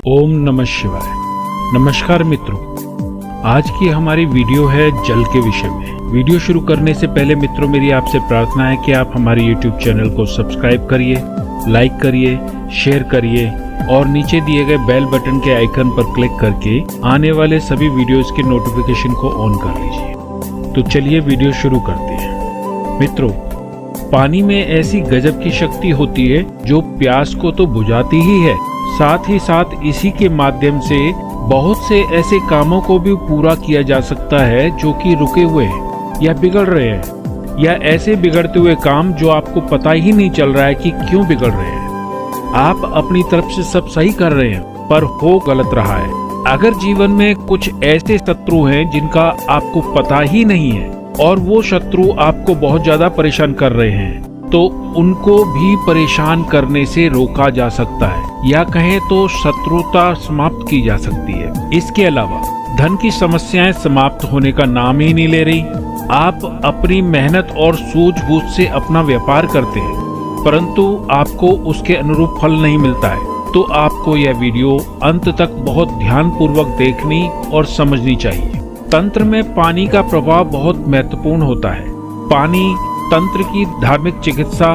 ओम नमः शिवाय। नमस्कार मित्रों, आज की हमारी वीडियो है जल के विषय में। वीडियो शुरू करने से पहले मित्रों, मेरी आपसे प्रार्थना है कि आप हमारे YouTube चैनल को सब्सक्राइब करिए, लाइक करिए, शेयर करिए और नीचे दिए गए बेल बटन के आइकन पर क्लिक करके आने वाले सभी वीडियोस के नोटिफिकेशन को ऑन कर लीजिए। तो चलिए वीडियो शुरू करते हैं। मित्रों, पानी में ऐसी गजब की शक्ति होती है जो प्यास को तो बुझाती ही है, साथ ही साथ इसी के माध्यम से बहुत से ऐसे कामों को भी पूरा किया जा सकता है जो कि रुके हुए हैं या बिगड़ रहे हैं, या ऐसे बिगड़ते हुए काम जो आपको पता ही नहीं चल रहा है कि क्यों बिगड़ रहे हैं। आप अपनी तरफ से सब सही कर रहे हैं पर हो गलत रहा है। अगर जीवन में कुछ ऐसे शत्रु हैं जिनका आपको पता ही नहीं है और वो शत्रु आपको बहुत ज्यादा परेशान कर रहे हैं, तो उनको भी परेशान करने से रोका जा सकता है, या कहें तो शत्रुता समाप्त की जा सकती है। इसके अलावा धन की समस्याएं समाप्त होने का नाम ही नहीं ले रही। आप अपनी मेहनत और सूझबूझ से अपना व्यापार करते हैं, परंतु आपको उसके अनुरूप फल नहीं मिलता है, तो आपको यह वीडियो अंत तक बहुत ध्यानपूर्वक देखनी और समझनी चाहिए। तंत्र में पानी का प्रभाव बहुत महत्वपूर्ण होता है। पानी तंत्र की धार्मिक चिकित्सा,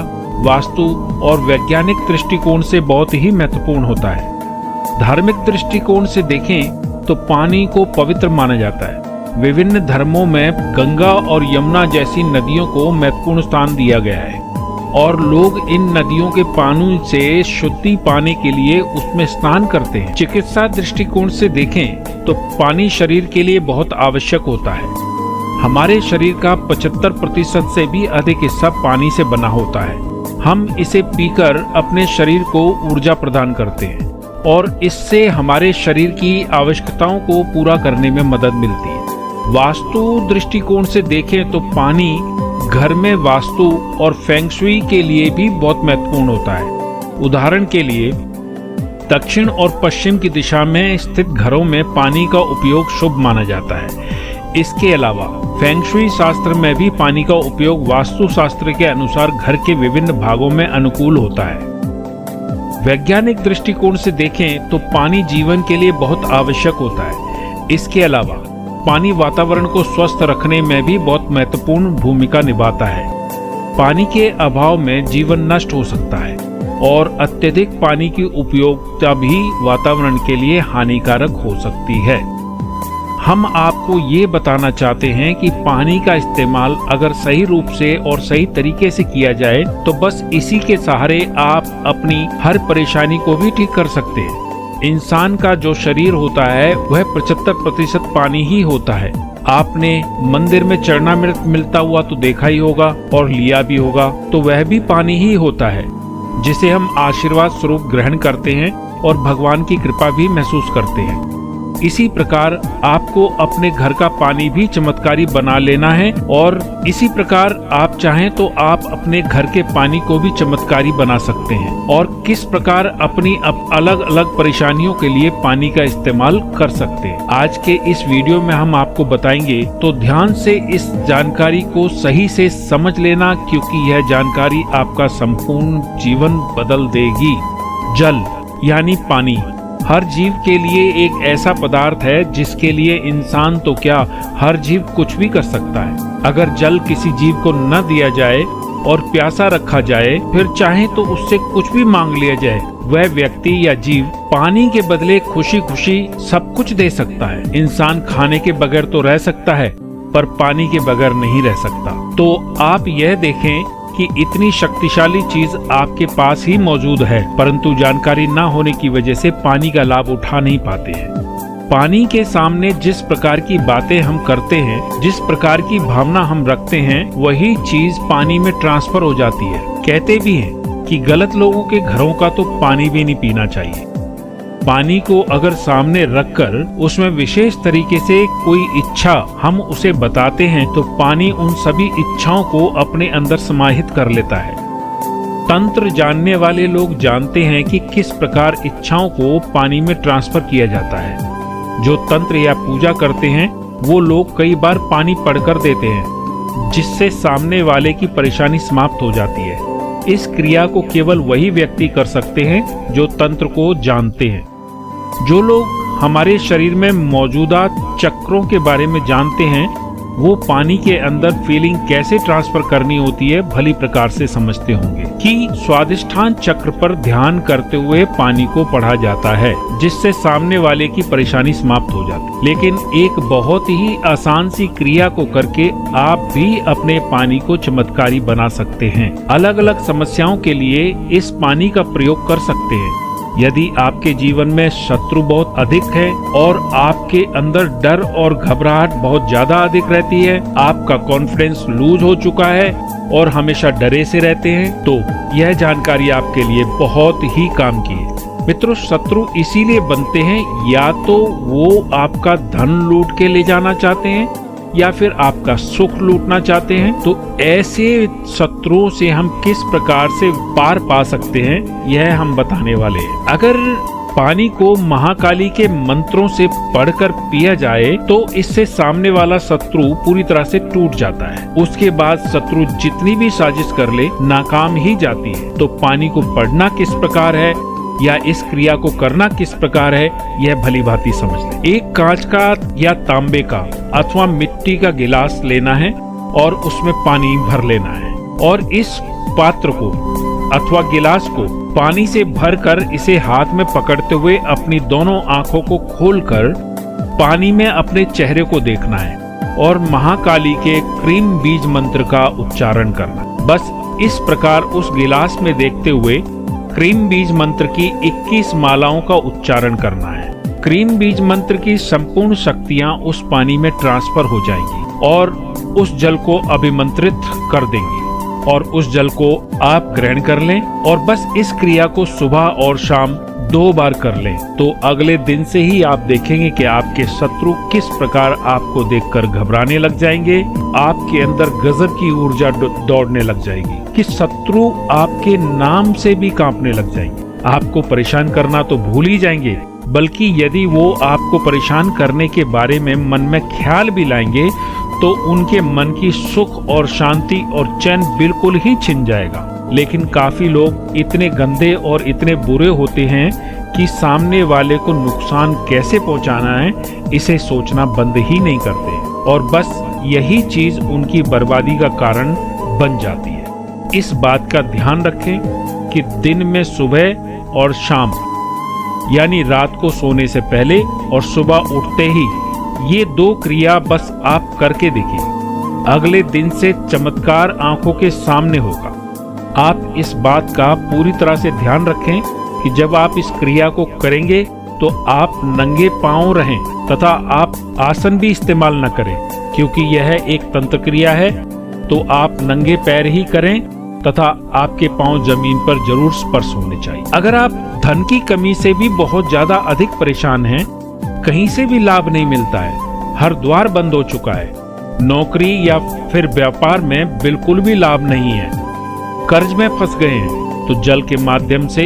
वास्तु और वैज्ञानिक दृष्टिकोण से बहुत ही महत्वपूर्ण होता है। धार्मिक दृष्टिकोण से देखें तो पानी को पवित्र माना जाता है। विभिन्न धर्मों में गंगा और यमुना जैसी नदियों को महत्वपूर्ण स्थान दिया गया है और लोग इन नदियों के पानी से शुद्धि पाने के लिए उसमें स्नान करते हैं। चिकित्सा दृष्टिकोण से देखें तो पानी शरीर के लिए बहुत आवश्यक होता है। हमारे शरीर का 75% से भी अधिक हिस्सा पानी से बना होता है। हम इसे पीकर अपने शरीर को ऊर्जा प्रदान करते हैं और इससे हमारे शरीर की आवश्यकताओं को पूरा करने में मदद मिलती है। वास्तु दृष्टिकोण से देखें तो पानी घर में वास्तु और फेंग शुई के लिए भी बहुत महत्वपूर्ण होता है। उदाहरण के लिए दक्षिण और पश्चिम की दिशा में स्थित घरों में पानी का उपयोग शुभ माना जाता है। इसके अलावा फेंग शुई शास्त्र में भी पानी का उपयोग वास्तु शास्त्र के अनुसार घर के विभिन्न भागों में अनुकूल होता है। वैज्ञानिक दृष्टिकोण से देखें तो पानी जीवन के लिए बहुत आवश्यक होता है। इसके अलावा पानी वातावरण को स्वस्थ रखने में भी बहुत महत्वपूर्ण भूमिका निभाता है। पानी के अभाव में जीवन नष्ट हो सकता है और अत्यधिक पानी की उपयोगिता भी वातावरण के लिए हानिकारक हो सकती है। हम आपको ये बताना चाहते हैं कि पानी का इस्तेमाल अगर सही रूप से और सही तरीके से किया जाए तो बस इसी के सहारे आप अपनी हर परेशानी को भी ठीक कर सकते हैं। इंसान का जो शरीर होता है वह 75% पानी ही होता है। आपने मंदिर में चरणामृत मिलता हुआ तो देखा ही होगा और लिया भी होगा, तो वह भी पानी ही होता है जिसे हम आशीर्वाद स्वरूप ग्रहण करते हैं और भगवान की कृपा भी महसूस करते हैं। इसी प्रकार आपको अपने घर का पानी भी चमत्कारी बना लेना है और इसी प्रकार आप चाहें तो आप अपने घर के पानी को भी चमत्कारी बना सकते हैं और किस प्रकार अपनी अलग अलग परेशानियों के लिए पानी का इस्तेमाल कर सकते हैं। आज के इस वीडियो में हम आपको बताएंगे, तो ध्यान से इस जानकारी को सही से समझ लेना, क्योंकि यह जानकारी आपका संपूर्ण जीवन बदल देगी। जल यानी पानी हर जीव के लिए एक ऐसा पदार्थ है जिसके लिए इंसान तो क्या, हर जीव कुछ भी कर सकता है। अगर जल किसी जीव को न दिया जाए और प्यासा रखा जाए, फिर चाहे तो उससे कुछ भी मांग लिया जाए, वह व्यक्ति या जीव पानी के बदले खुशी खुशी सब कुछ दे सकता है। इंसान खाने के बगैर तो रह सकता है पर पानी के बगैर नहीं रह सकता। तो आप यह देखें कि इतनी शक्तिशाली चीज आपके पास ही मौजूद है, परंतु जानकारी ना होने की वजह से पानी का लाभ उठा नहीं पाते हैं। पानी के सामने जिस प्रकार की बातें हम करते हैं, जिस प्रकार की भावना हम रखते हैं, वही चीज पानी में ट्रांसफर हो जाती है। कहते भी हैं कि गलत लोगों के घरों का तो पानी भी नहीं पीना चाहिए। पानी को अगर सामने रखकर उसमें विशेष तरीके से कोई इच्छा हम उसे बताते हैं, तो पानी उन सभी इच्छाओं को अपने अंदर समाहित कर लेता है। तंत्र जानने वाले लोग जानते हैं कि किस प्रकार इच्छाओं को पानी में ट्रांसफर किया जाता है। जो तंत्र या पूजा करते हैं वो लोग कई बार पानी पढ़कर देते हैं, जिससे सामने वाले की परेशानी समाप्त हो जाती है। इस क्रिया को केवल वही व्यक्ति कर सकते हैं जो तंत्र को जानते हैं। जो लोग हमारे शरीर में मौजूदा चक्रों के बारे में जानते हैं, वो पानी के अंदर फीलिंग कैसे ट्रांसफर करनी होती है भली प्रकार से समझते होंगे कि स्वादिष्ठान चक्र पर ध्यान करते हुए पानी को पढ़ा जाता है, जिससे सामने वाले की परेशानी समाप्त हो जाती है। लेकिन एक बहुत ही आसान सी क्रिया को करके आप भी अपने पानी को चमत्कारी बना सकते हैं। अलग अलग समस्याओं के लिए इस पानी का प्रयोग कर सकते हैं। यदि आपके जीवन में शत्रु बहुत अधिक है और आपके अंदर डर और घबराहट बहुत ज्यादा अधिक रहती है, आपका कॉन्फिडेंस लूज हो चुका है और हमेशा डरे से रहते हैं, तो यह जानकारी आपके लिए बहुत ही काम की है। मित्रों, शत्रु इसीलिए बनते हैं, या तो वो आपका धन लूट के ले जाना चाहते हैं या फिर आपका सुख लूटना चाहते हैं। तो ऐसे शत्रुओं से हम किस प्रकार से पार पा सकते हैं, यह हम बताने वाले हैं। अगर पानी को महाकाली के मंत्रों से पढ़कर पिया जाए तो इससे सामने वाला शत्रु पूरी तरह से टूट जाता है। उसके बाद शत्रु जितनी भी साजिश कर ले, नाकाम ही जाती है। तो पानी को पढ़ना किस प्रकार है या इस क्रिया को करना किस प्रकार है, यह भली भांति समझ लें। एक कांच का या तांबे का अथवा मिट्टी का गिलास लेना है और उसमें पानी भर लेना है, और इस पात्र को अथवा गिलास को पानी से भरकर इसे हाथ में पकड़ते हुए अपनी दोनों आंखों को खोलकर पानी में अपने चेहरे को देखना है और महाकाली के क्रीम बीज मंत्र का उच्चारण करना। बस इस प्रकार उस गिलास में देखते हुए क्रीम बीज मंत्र की 21 मालाओं का उच्चारण करना है। क्रीम बीज मंत्र की संपूर्ण शक्तियां उस पानी में ट्रांसफर हो जाएंगी और उस जल को अभिमंत्रित कर देंगी, और उस जल को आप ग्रहण कर लें और बस इस क्रिया को सुबह और शाम 2 बार कर लें। तो अगले दिन से ही आप देखेंगे कि आपके शत्रु किस प्रकार आपको देखकर घबराने लग जाएंगे, आपके अंदर गजब की ऊर्जा दौड़ने लग जाएगी कि शत्रु आपके नाम से भी कांपने लग जाएंगे। आपको परेशान करना तो भूल ही जाएंगे, बल्कि यदि वो आपको परेशान करने के बारे में मन में ख्याल भी लाएंगे तो उनके मन की सुख और शांति और चैन बिल्कुल ही छिन जाएगा। लेकिन काफी लोग इतने गंदे और इतने बुरे होते हैं कि सामने वाले को नुकसान कैसे पहुंचाना है इसे सोचना बंद ही नहीं करते, और बस यही चीज उनकी बर्बादी का कारण बन जाती है। इस बात का ध्यान रखें कि दिन में सुबह और शाम, यानी रात को सोने से पहले और सुबह उठते ही, ये 2 क्रिया बस आप करके देखिए। अगले दिन से चमत्कार आंखों के सामने होगा। आप इस बात का पूरी तरह से ध्यान रखें कि जब आप इस क्रिया को करेंगे तो आप नंगे पांव रहें तथा आप आसन भी इस्तेमाल न करें, क्योंकि यह एक तंत्र क्रिया है। तो आप नंगे पैर ही करें तथा आपके पांव जमीन पर जरूर स्पर्श होने चाहिए। अगर आप धन की कमी से भी बहुत ज्यादा अधिक परेशान हैं, कहीं से भी लाभ नहीं मिलता है, हर द्वार बंद हो चुका है, नौकरी या फिर व्यापार में बिल्कुल भी लाभ नहीं है, कर्ज में फंस गए हैं, तो जल के माध्यम से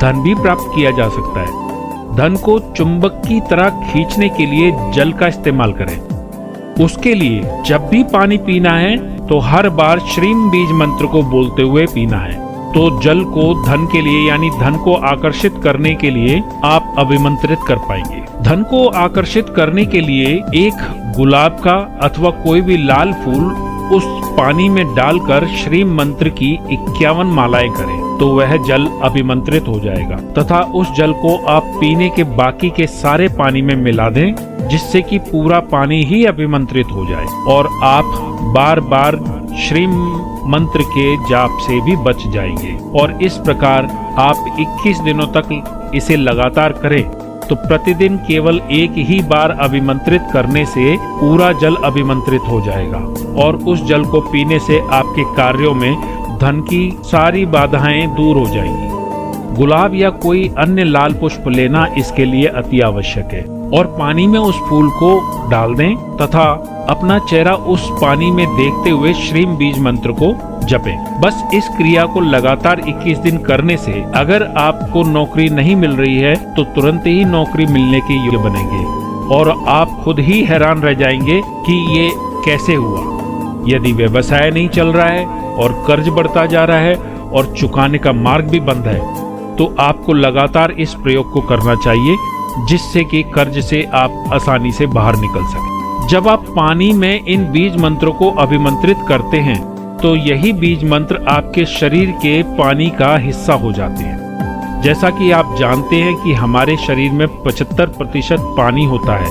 धन भी प्राप्त किया जा सकता है। धन को चुंबक की तरह खींचने के लिए जल का इस्तेमाल करें। उसके लिए जब भी पानी पीना है तो हर बार श्रीम बीज मंत्र को बोलते हुए पीना है। तो जल को धन के लिए, यानी धन को आकर्षित करने के लिए आप अभिमंत्रित कर पाएंगे। धन को आकर्षित करने के लिए एक गुलाब का अथवा कोई भी लाल फूल उस पानी में डालकर श्री मंत्र की 51 मालाएं करें तो वह जल अभिमंत्रित हो जाएगा, तथा उस जल को आप पीने के बाकी के सारे पानी में मिला दें, जिससे कि पूरा पानी ही अभिमंत्रित हो जाए और आप बार बार श्री मंत्र के जाप से भी बच जाएंगे। और इस प्रकार आप 21 दिनों तक इसे लगातार करें तो प्रतिदिन केवल एक ही बार अभिमंत्रित करने से पूरा जल अभिमंत्रित हो जाएगा और उस जल को पीने से आपके कार्यों में धन की सारी बाधाएं दूर हो जाएंगी। गुलाब या कोई अन्य लाल पुष्प लेना इसके लिए अति आवश्यक है और पानी में उस फूल को डाल दें तथा अपना चेहरा उस पानी में देखते हुए श्रीम बीज मंत्र को जपें। बस इस क्रिया को लगातार 21 दिन करने से अगर आपको नौकरी नहीं मिल रही है तो तुरंत ही नौकरी मिलने के योग्य बनेंगे और आप खुद ही हैरान रह जाएंगे कि ये कैसे हुआ। यदि व्यवसाय नहीं चल रहा है और कर्ज बढ़ता जा रहा है और चुकाने का मार्ग भी बंद है तो आपको लगातार इस प्रयोग को करना चाहिए जिससे कि कर्ज से आप आसानी से बाहर निकल सकें। जब आप पानी में इन बीज मंत्रों को अभिमंत्रित करते हैं तो यही बीज मंत्र आपके शरीर के पानी का हिस्सा हो जाते हैं। जैसा कि आप जानते हैं कि हमारे शरीर में 75% पानी होता है।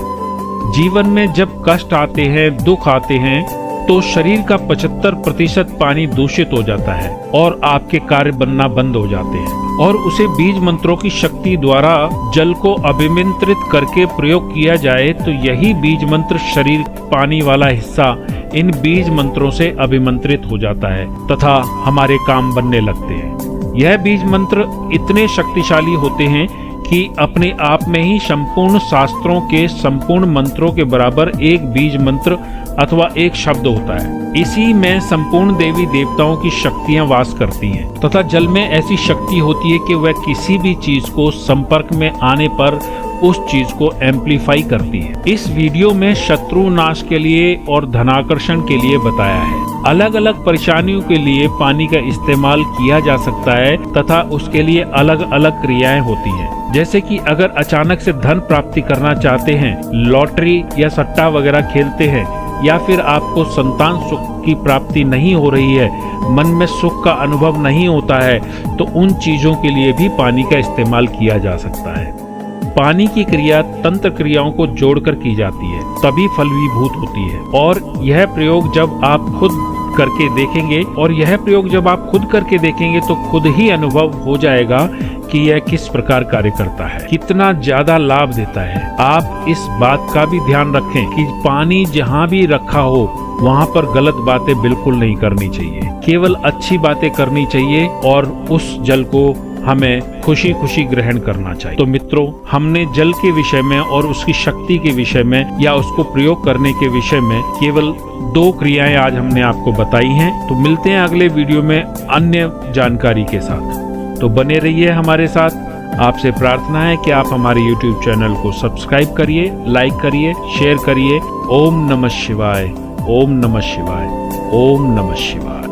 जीवन में जब कष्ट आते हैं, दुख आते हैं, तो शरीर का 75% पानी दूषित हो जाता है और आपके कार्य बनना बंद हो जाते हैं। और उसे बीज मंत्रों की शक्ति द्वारा जल को अभिमंत्रित करके प्रयोग किया जाए तो यही बीज मंत्र शरीर पानी वाला हिस्सा इन बीज मंत्रों से अभिमंत्रित हो जाता है तथा हमारे काम बनने लगते हैं। यह बीज मंत्र इतने शक्तिशाली होते हैं कि अपने आप में ही संपूर्ण शास्त्रों के संपूर्ण मंत्रों के बराबर एक बीज मंत्र अथवा एक शब्द होता है। इसी में संपूर्ण देवी देवताओं की शक्तियां वास करती हैं तथा जल में ऐसी शक्ति होती है कि वह किसी भी चीज को संपर्क में आने पर उस चीज को एम्पलीफाई करती है। इस वीडियो में शत्रु नाश के लिए और धनाकर्षण के लिए बताया है। अलग अलग परेशानियों के लिए पानी का इस्तेमाल किया जा सकता है तथा उसके लिए अलग अलग क्रियाएं होती हैं। जैसे कि अगर अचानक से धन प्राप्ति करना चाहते हैं, लॉटरी या सट्टा वगैरह खेलते हैं, या फिर आपको संतान सुख की प्राप्ति नहीं हो रही है, मन में सुख का अनुभव नहीं होता है, तो उन चीजों के लिए भी पानी का इस्तेमाल किया जा सकता है। पानी की क्रिया तंत्र क्रियाओं को जोड़कर की जाती है, तभी फलीभूत होती है। और यह प्रयोग जब आप खुद करके देखेंगे तो खुद ही अनुभव हो जाएगा कि यह किस प्रकार कार्य करता है, कितना ज्यादा लाभ देता है। आप इस बात का भी ध्यान रखें कि पानी जहाँ भी रखा हो वहाँ पर गलत बातें बिल्कुल नहीं करनी चाहिए, केवल अच्छी बातें करनी चाहिए और उस जल को हमें खुशी खुशी ग्रहण करना चाहिए। तो मित्रों, हमने जल के विषय में और उसकी शक्ति के विषय में या उसको प्रयोग करने के विषय में केवल 2 क्रियाएं आज हमने आपको बताई हैं। तो मिलते हैं अगले वीडियो में अन्य जानकारी के साथ। तो बने रहिए हमारे साथ। आपसे प्रार्थना है कि आप हमारे YouTube चैनल को सब्सक्राइब करिए, लाइक करिए, शेयर करिए। ओम नमः शिवाय, ओम नमः शिवाय, ओम नमः शिवाय।